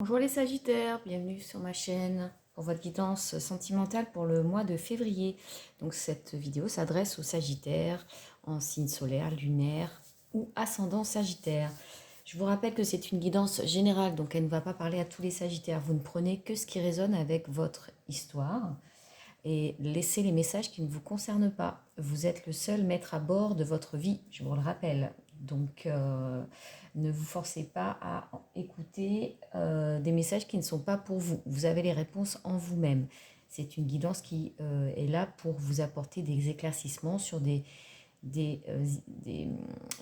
Bonjour les Sagittaires, bienvenue sur ma chaîne pour votre guidance sentimentale pour le mois de février. Donc cette vidéo s'adresse aux Sagittaires en signe solaire, lunaire ou ascendant Sagittaire. Je vous rappelle que c'est une guidance générale, donc elle ne va pas parler à tous les Sagittaires. Vous ne prenez que ce qui résonne avec votre histoire et laissez les messages qui ne vous concernent pas. Vous êtes le seul maître à bord de votre vie, je vous le rappelle. Donc, ne vous forcez pas à écouter des messages qui ne sont pas pour vous. Vous avez les réponses en vous-même. C'est une guidance qui est là pour vous apporter des éclaircissements sur des, euh, des,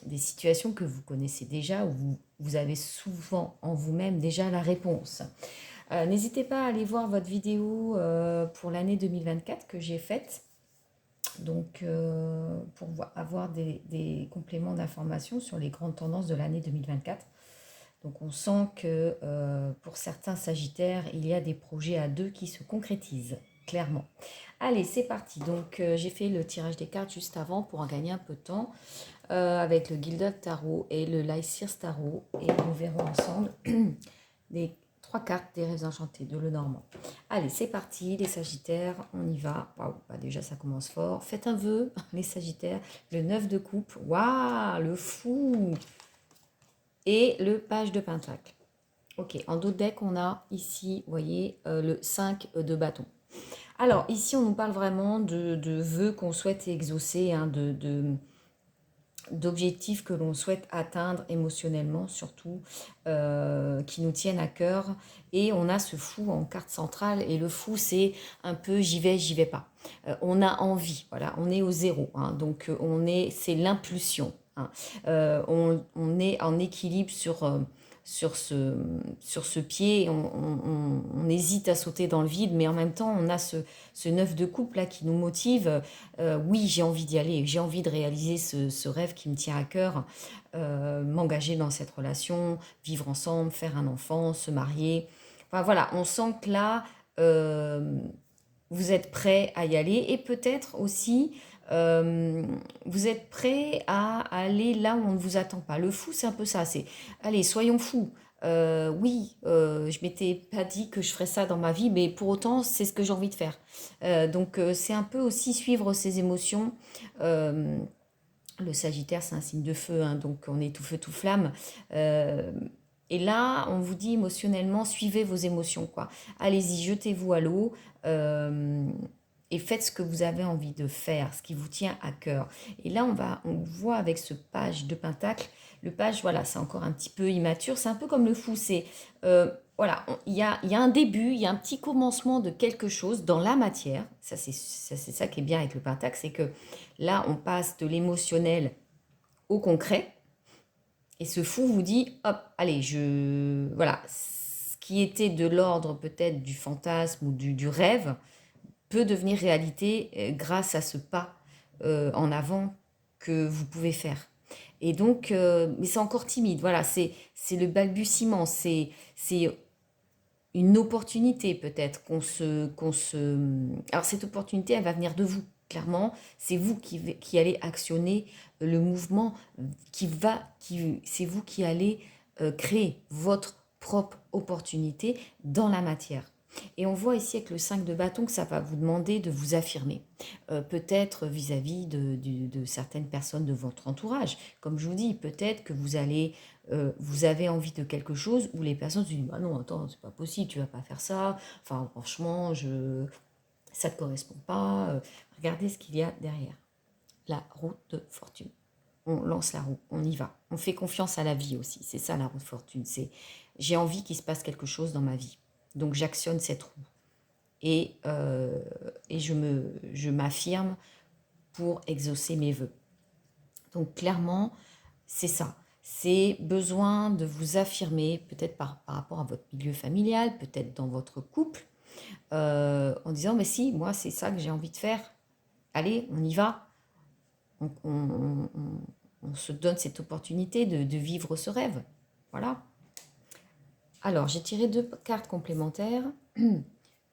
des situations que vous connaissez déjà, où vous avez souvent en vous-même déjà la réponse. N'hésitez pas à aller voir votre vidéo pour l'année 2024 que j'ai faite. Donc, pour avoir des compléments d'informations sur les grandes tendances de l'année 2024. Donc, on sent que pour certains Sagittaires, il y a des projets à deux qui se concrétisent, clairement. Allez, c'est parti. Donc, j'ai fait le tirage des cartes juste avant pour en gagner un peu de temps avec le Gilded Tarot et le Lysirs Tarot. Et nous verrons ensemble les trois cartes des rêves enchantés de Lenormand. Allez, c'est parti, les Sagittaires, on y va. Waouh, bah déjà ça commence fort. Faites un vœu, les Sagittaires. Le 9 de coupe, waouh, le fou. Et le page de pentacle. Ok, en dos de deck, on a ici, vous voyez, le 5 de bâton. Alors, ici, on nous parle vraiment de vœux qu'on souhaite exaucer, hein, d'objectifs que l'on souhaite atteindre émotionnellement surtout, qui nous tiennent à cœur. Et on a ce fou en carte centrale, et le fou c'est un peu j'y vais pas. On a envie, voilà, on est au zéro, hein, donc c'est l'impulsion, hein. On est en équilibre sur ce pied, on hésite à sauter dans le vide, mais en même temps on a ce 9 de coupe là qui nous motive. Oui, j'ai envie d'y aller, j'ai envie de réaliser ce rêve qui me tient à cœur, m'engager dans cette relation, vivre ensemble, faire un enfant, se marier. Enfin voilà, on sent que là, vous êtes prêt à y aller, et peut-être aussi, vous êtes prêt à aller là où on ne vous attend pas. Le fou, c'est un peu ça, c'est, allez, soyons fous. Oui, je m'étais pas dit que je ferais ça dans ma vie, mais pour autant, c'est ce que j'ai envie de faire. Donc, c'est un peu aussi suivre ses émotions. Euh, le Sagittaire, c'est un signe de feu, hein, donc on est tout feu, tout flamme. Euh, et là, on vous dit émotionnellement, suivez vos émotions, quoi. Allez-y, jetez-vous à l'eau et faites ce que vous avez envie de faire, ce qui vous tient à cœur. Et là, on voit avec ce page de pentacle. Le page, voilà, c'est encore un petit peu immature. C'est un peu comme le fou. C'est voilà, il y a un début, il y a un petit commencement de quelque chose dans la matière. C'est ça qui est bien avec le pentacle, c'est que là, on passe de l'émotionnel au concret. Et ce fou vous dit, hop, allez, voilà, ce qui était de l'ordre peut-être du fantasme ou du rêve peut devenir réalité grâce à ce pas en avant que vous pouvez faire. Et donc, mais c'est encore timide, voilà, c'est le balbutiement, c'est une opportunité peut-être Alors cette opportunité, elle va venir de vous, clairement. C'est vous qui allez actionner le mouvement, c'est vous qui allez créer votre propre opportunité dans la matière. Et on voit ici avec le 5 de bâton que ça va vous demander de vous affirmer, peut-être vis-à-vis de certaines personnes de votre entourage. Comme je vous dis, peut-être que vous avez envie de quelque chose où les personnes se disent, ah non, attends, c'est pas possible, tu vas pas faire ça, enfin franchement, ça te correspond pas. Regardez ce qu'il y a derrière. La roue de fortune. On lance la roue, on y va. On fait confiance à la vie aussi. C'est ça la roue de fortune. C'est j'ai envie qu'il se passe quelque chose dans ma vie. Donc j'actionne cette roue. Et je m'affirme pour exaucer mes vœux. Donc clairement, c'est ça. C'est besoin de vous affirmer, peut-être par rapport à votre milieu familial, peut-être dans votre couple, en disant, mais si, moi, c'est ça que j'ai envie de faire. Allez, on y va. On se donne cette opportunité de vivre ce rêve. Voilà. Alors, j'ai tiré deux cartes complémentaires.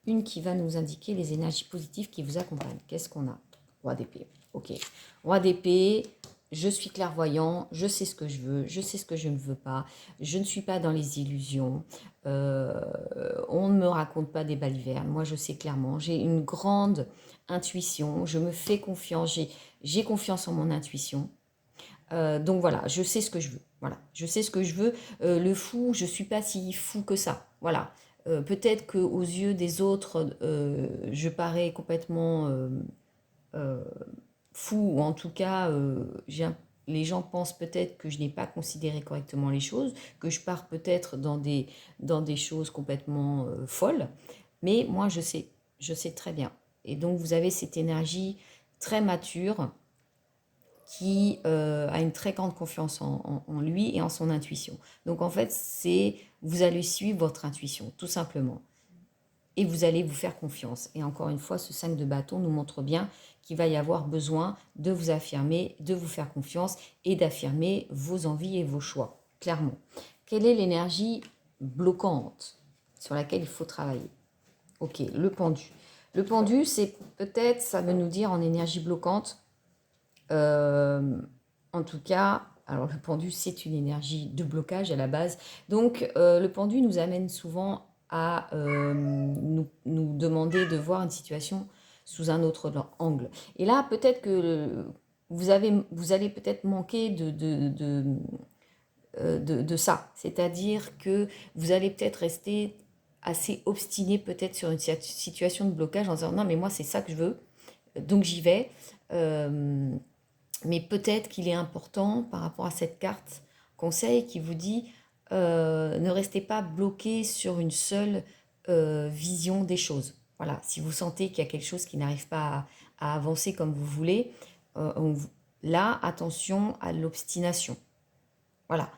Une qui va nous indiquer les énergies positives qui vous accompagnent. Qu'est-ce qu'on a? Roi d'épée. Ok. Roi d'épée, je suis clairvoyant, je sais ce que je veux, je sais ce que je ne veux pas, je ne suis pas dans les illusions, euh, on ne me raconte pas des balivernes, moi je sais clairement, j'ai une grande intuition, je me fais confiance, j'ai confiance en mon intuition. Donc voilà, je sais ce que je veux. Voilà, je sais ce que je veux. Le fou, je suis pas si fou que ça. Voilà. Peut-être qu'aux yeux des autres, je parais complètement euh, fou, ou en tout cas, les gens pensent peut-être que je n'ai pas considéré correctement les choses, que je pars peut-être dans des choses complètement folles. Mais moi, je sais très bien. Et donc, vous avez cette énergie très mature qui a une très grande confiance en lui et en son intuition. Donc en fait, c'est vous allez suivre votre intuition, tout simplement. Et vous allez vous faire confiance. Et encore une fois, ce 5 de bâton nous montre bien qu'il va y avoir besoin de vous affirmer, de vous faire confiance et d'affirmer vos envies et vos choix, clairement. Quelle est l'énergie bloquante sur laquelle il faut travailler? Ok, le pendu. Le pendu, c'est peut-être, ça veut nous dire en énergie bloquante, euh, en tout cas, alors le pendu, c'est une énergie de blocage à la base. Donc, le pendu nous amène souvent à nous demander de voir une situation sous un autre angle. Et là, peut-être que vous allez peut-être manquer de ça. C'est-à-dire que vous allez peut-être rester assez obstiné peut-être sur une situation de blocage en disant non mais moi c'est ça que je veux, donc j'y vais. Euh, mais peut-être qu'il est important par rapport à cette carte conseil qui vous dit ne restez pas bloqué sur une seule vision des choses. Voilà, si vous sentez qu'il y a quelque chose qui n'arrive pas à avancer comme vous voulez, là, attention à l'obstination. Voilà.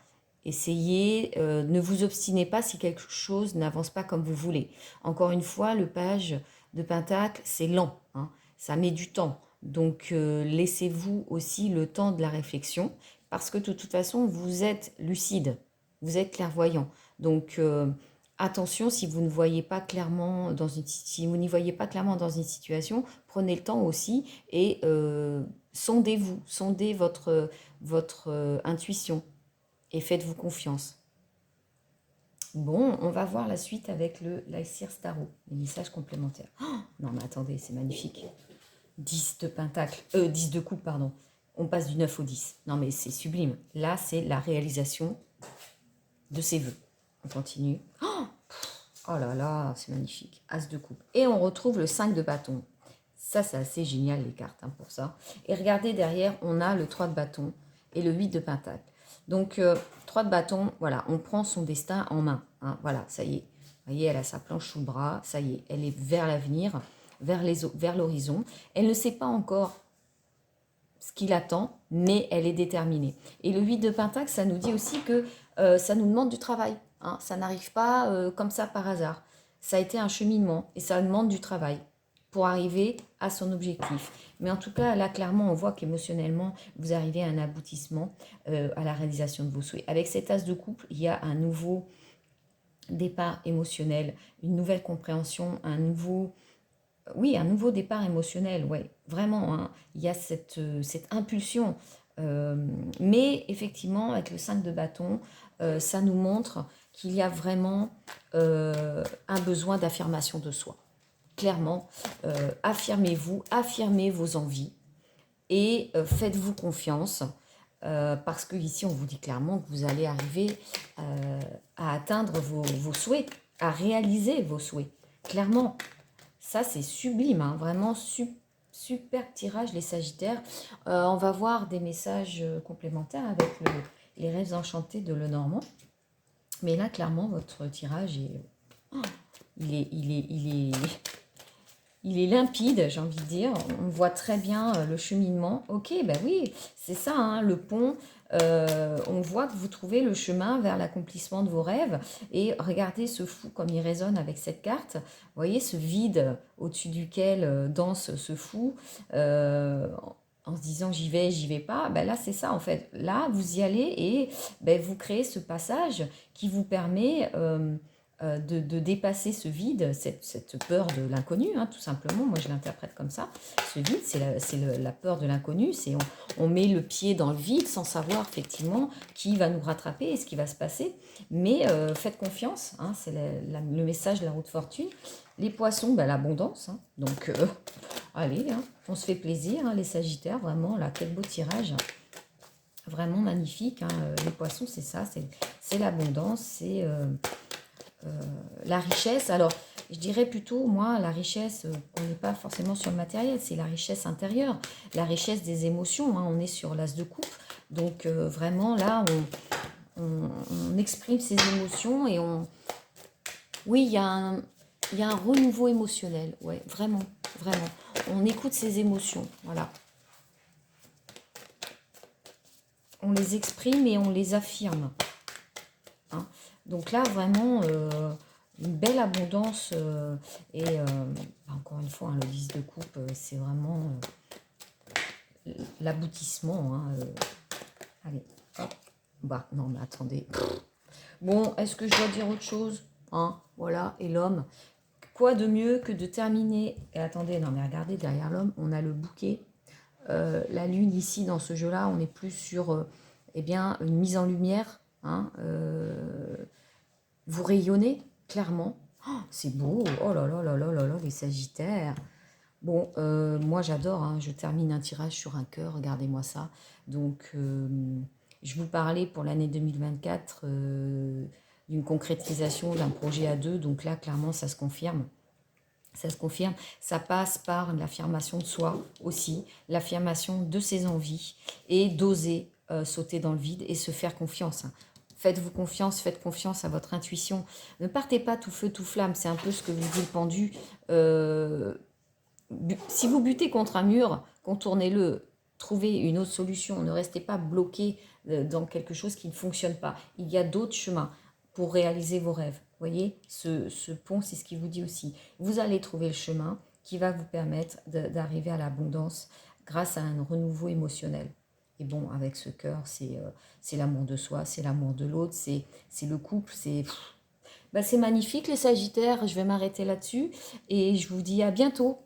Essayez, ne vous obstinez pas si quelque chose n'avance pas comme vous voulez. Encore une fois, le page de Pentacle, c'est lent, hein, ça met du temps. Donc, laissez-vous aussi le temps de la réflexion, parce que de toute façon, vous êtes lucide, vous êtes clairvoyant. Donc, attention, si vous ne voyez pas clairement si vous n'y voyez pas clairement dans une situation, prenez le temps aussi et sondez-vous, sondez votre intuition et faites-vous confiance. Bon, on va voir la suite avec le l'Aesir Starro, les messages complémentaires. Oh, non mais attendez, c'est magnifique. 10 de pentacle, 10 de coupe, pardon. On passe du 9 au 10. Non mais c'est sublime. Là, c'est la réalisation de ses vœux. On continue. Oh là là, c'est magnifique. As de coupe. Et on retrouve le 5 de bâton. Ça, c'est assez génial, les cartes, hein, pour ça. Et regardez, derrière, on a le 3 de bâton et le 8 de pentacle. Donc, 3 de bâton, voilà, on prend son destin en main. Hein, voilà, ça y est. Vous voyez, elle a sa planche sous le bras. Ça y est, elle est vers l'avenir, vers l'horizon. Elle ne sait pas encore ce qu'il attend, mais elle est déterminée. Et le 8 de pentacle, ça nous dit aussi que ça nous demande du travail. Hein, ça n'arrive pas comme ça par hasard. Ça a été un cheminement et ça demande du travail pour arriver à son objectif. Mais en tout cas, là, clairement, on voit qu'émotionnellement, vous arrivez à un aboutissement, à la réalisation de vos souhaits. Avec cet as de couple, il y a un nouveau départ émotionnel, une nouvelle compréhension, un nouveau départ émotionnel, ouais, vraiment, hein. Il y a cette impulsion. Mais effectivement, avec le 5 de bâton, ça nous montre qu'il y a vraiment un besoin d'affirmation de soi. Clairement, affirmez-vous, affirmez vos envies et faites-vous confiance. Parce que ici, on vous dit clairement que vous allez arriver à atteindre vos souhaits, à réaliser vos souhaits. Clairement, ça, c'est sublime, hein, vraiment super tirage, les Sagittaires. On va voir des messages complémentaires avec les rêves enchantés de Lenormand. Mais là, clairement, votre tirage est, oh, il est limpide, j'ai envie de dire. On voit très bien le cheminement. Ok, ben oui, c'est ça, hein, le pont. On voit que vous trouvez le chemin vers l'accomplissement de vos rêves. Et regardez ce fou comme il résonne avec cette carte. Vous voyez ce vide au-dessus duquel danse ce fou. En se disant j'y vais pas, ben là c'est ça en fait. Là vous y allez et ben, vous créez ce passage qui vous permet de dépasser ce vide, cette peur de l'inconnu, hein, tout simplement. Moi, je l'interprète comme ça. Ce vide, la peur de l'inconnu. C'est on met le pied dans le vide sans savoir effectivement qui va nous rattraper et ce qui va se passer. Mais faites confiance, hein, c'est le message de la roue de fortune. Les poissons, ben, l'abondance. Hein. Donc, allez, hein, on se fait plaisir, hein, les sagittaires, vraiment, là, quel beau tirage. Vraiment magnifique. Hein. Les poissons, c'est ça, c'est l'abondance, c'est la richesse. Alors, je dirais plutôt, moi, la richesse, on n'est pas forcément sur le matériel, c'est la richesse intérieure, la richesse des émotions. Hein. On est sur l'as de coupe. Donc, vraiment, là, on exprime ses émotions et on... Oui, il y a un renouveau émotionnel. Ouais, vraiment, vraiment. On écoute ses émotions, voilà. On les exprime et on les affirme. Hein. Donc là, vraiment, une belle abondance. Encore une fois, hein, le 10 de coupe, c'est vraiment l'aboutissement. Hein, allez, hop. Bah, non, mais attendez. Bon, est-ce que je dois dire autre chose? Hein, voilà, et l'homme. Quoi de mieux que de terminer... Et attendez, non, mais regardez, derrière l'homme, on a le bouquet. La lune, ici, dans ce jeu-là, on est plus sur eh bien, une mise en lumière. Hein, vous rayonnez, clairement. Oh, c'est beau. Oh là là là là là là, les sagittaires. Bon, moi j'adore, hein, je termine un tirage sur un cœur, regardez-moi ça. Donc, je vous parlais pour l'année 2024 d'une concrétisation d'un projet à deux. Donc là, clairement, ça se confirme. Ça se confirme. Ça passe par l'affirmation de soi aussi, l'affirmation de ses envies et d'oser sauter dans le vide et se faire confiance. Hein. Faites-vous confiance, faites confiance à votre intuition. Ne partez pas tout feu, tout flamme. C'est un peu ce que vous dit le pendu. Si vous butez contre un mur, contournez-le, trouvez une autre solution. Ne restez pas bloqué dans quelque chose qui ne fonctionne pas. Il y a d'autres chemins pour réaliser vos rêves. Vous voyez, ce pont, c'est ce qu'il vous dit aussi. Vous allez trouver le chemin qui va vous permettre d'arriver à l'abondance grâce à un renouveau émotionnel. Et bon, avec ce cœur, c'est l'amour de soi, c'est l'amour de l'autre, c'est le couple, c'est magnifique les Sagittaires. Je vais m'arrêter là-dessus et je vous dis à bientôt.